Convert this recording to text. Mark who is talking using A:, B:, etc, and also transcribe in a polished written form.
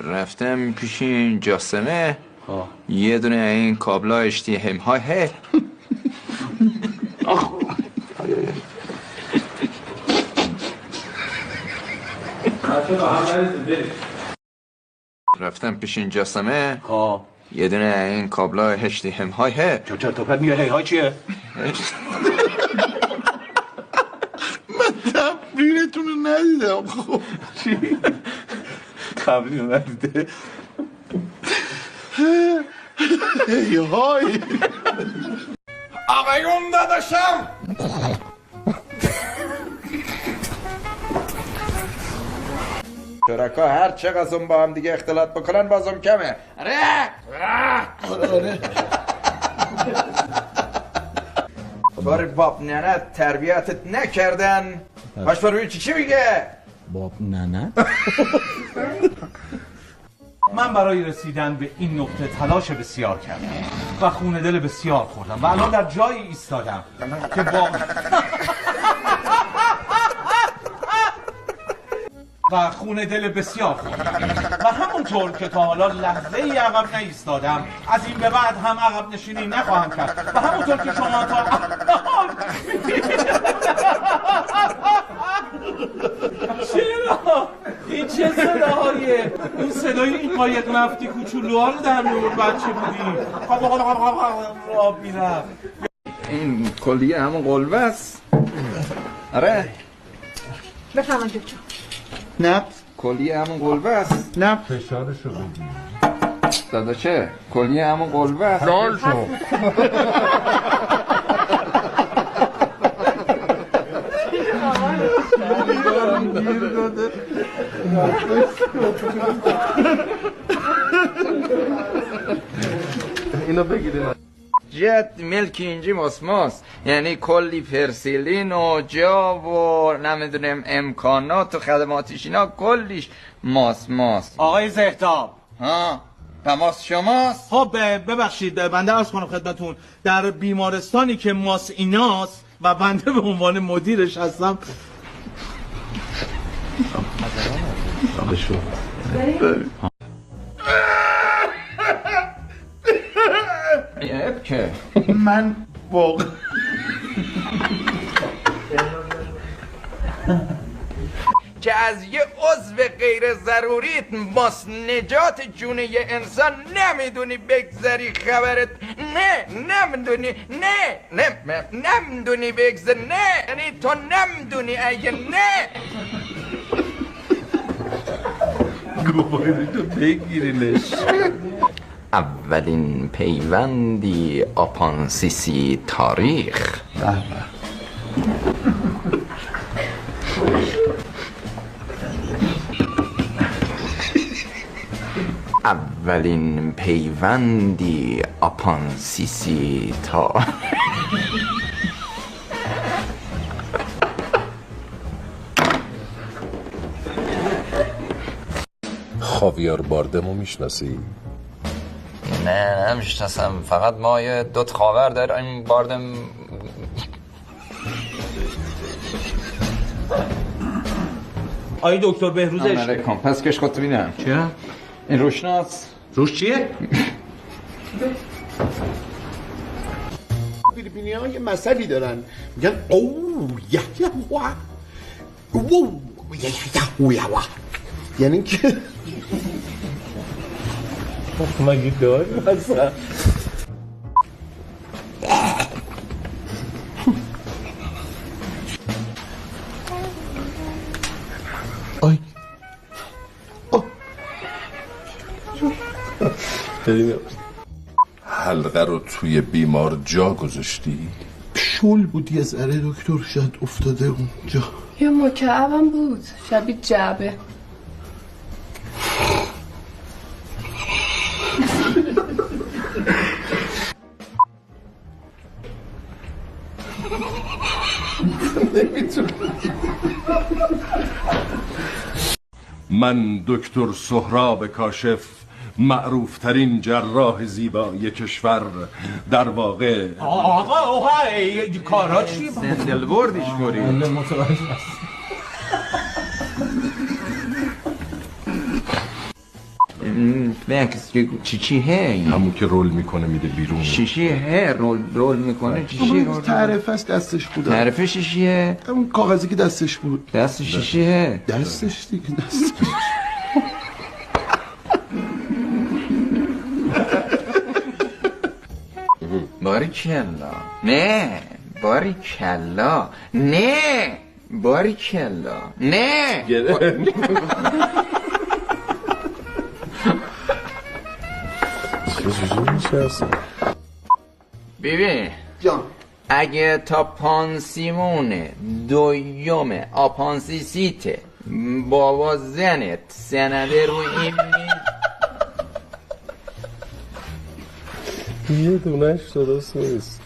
A: رفتم پیش این جاسمه یه دونه این کابلا اشتی همهای هه رفتم پیش این جاسمه یه دونه این کابلا هشتی همهای هه
B: چرا توپت میگه هی های چیه؟
C: من تمرینتون رو ندیدم. خب
B: چی؟ تمرین رو ندیده؟
C: هی های
A: آقایون داداشم شرکا هر چقدر با هم دیگه اختلاط بکنن بازم کمه. آره بار باب ننه تربیتت نکردن باش بروی چی میگه؟
C: باب ننه؟
B: من برای رسیدن به این نقطه تلاش بسیار کردم و خون دل بسیار خوردم و الان در جایی ایستادم که با و خون دل بسیار خوردم و همونطور که تا حالا لحظه ای عقب نایستادم از این به بعد هم عقب نشینی نخواهم کرد و همونطور که شما تا چرا؟ این چه صداهایه؟ اون صدای این قایق نفتی کوچولوها رو در نور بچه بودیم آب میرم
A: این کلیه همون قلبه است. آره
D: بفهمم دکتر.
A: نه کلیه همون قلبه است.
C: نه فشارشو بگیر
A: داداشه کلیه همون قلبه است.
C: لال شو.
A: اینو بگیرین جت ملک اینجی ماسماس یعنی کلی پرسیلین و جا و نمیدونم امکانات و خدماتش اینا کلیش ماسماس.
B: آقای زهتاب
A: ها تماس شماست؟
B: خب ببخشید بنده عرض کنم خدمتون در بیمارستانی که ماس ایناست و بنده به عنوان مدیرش هستم
A: که
C: من واقعا
A: که از یه عضو غیر ضروریت ماس نجات جون یه انسان نمیدونی بگذری خبرت نمیدونی نمیدونی بگذر یعنی تو نمیدونی اگه
C: گوبایی تو بگیرینش.
A: اولین پیوندی آپانسیسی تاریخ. اولین پیوندی آپانسیسی تاریخ.
E: خاویار باردمو میشناسی؟
A: نه نمیشناسم فقط ما یه دوت خاور داریم باردم.
B: آقای دکتر بهروزش
A: علیکم پس کش خودت بینم
B: چه؟
A: این روشناس
B: روش چیه؟
C: فیلیپینی ها یه مسئله دارن میگن اوه یه واه اوه یه واه یعنی که
B: مگه داری مثلا
C: آی
E: حلقه رو توی بیمار جا گذاشتی؟
C: شل بود یه ذره دکتر شاید افتاده اونجا.
D: یه مکعبم بود شبیه جعبه.
E: من دکتر سهراب کاشف معروف ترین جراح زیبای کشور در واقع
B: آقا کارا چی؟
A: دل بردیش موری بکس چی هه این
E: همون که رول میکنه میده بیرون.
A: شیشی هه رول میکنه چیشی رول
C: تعرفه است دستش بود.
A: تعرفه شیشیه
C: اون کاغذی که دستش بود.
A: دست شیشیه
C: دستش دیگه دستش.
A: باریکلا نه باریکلا نه باریکلا نه ببین
C: جان
A: اگه تا پانسیمون دویم آپانسیسیته بابا زنت سنده رو این
E: یه دونش درست نیست.